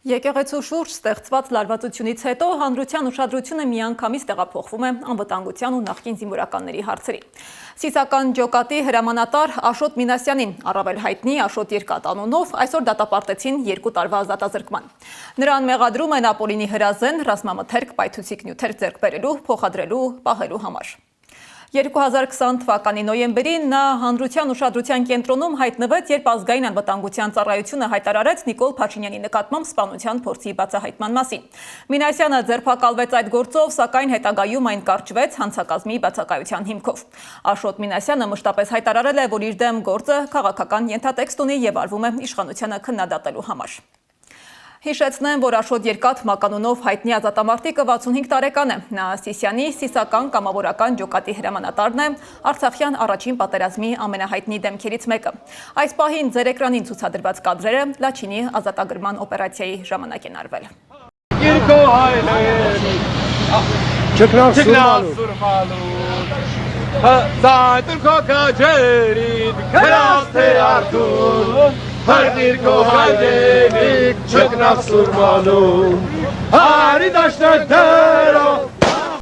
Եկեղեցու շուրջ ստեղծված լարվածությունից հետո հանրության ուշադրությունը միանգամից տեղափոխվում է անվտանգության ու նախկին զինվորականների հարցերի։ Սիսական ջոկատի հրամանատար Աշոտ Մինասյանին առավել հայտնի Աշոտ Երկաթ անունով այսօր դատապարտեցին 2 տարվա ազատազրկման։ Նրան մեղադրում են ապօրինի հրազեն, ռազմամթերք, պայթուցիկ նյութեր ձեռք բերելու, փոխադրելու, պահելու համար։ 2020 թվականի նոյեմբերին նա հանրության ուշադրության կենտրոնում հայտնվեց, երբ ազգային անվտանգության ծառայությունը հայտարարեց Նիկոլ Փաշինյանի նկատմամբ սպանության փորձի բացահայտման մասին։ Մինասյանը ձերբակալվեց այդ գործով, սակայն հետագայում այն կարճվեց հանցակազմի բացակայության հիմքով։ Աշոտ Մինասյանը մշտապես հայտարարել է, որ իր դեմ գործը քաղաքական ենթատեքստ ունի եւ արվում է իշխանությանը քննադատելու համար։ Հիշեցնեմ, որ Աշոտ Երկաթ մականունով հայտնի ազատամարտիկը 65 տարեկան է։ Նա Սիսյանի սիսական կամավորական ջոկատի հրամանատարն է, Արցախյան առաջին պատերազմի ամենահայտնի դեմքերից մեկը։ Այս պահին ձեր էկրանին ցուցադրված կադրերը Լաչինի ազատագրման օպերացիայի ժամանակ են արվել։ Հարգիր քո հայրենիք, չկնավ սուրմալու, հարի դաշնակ դրով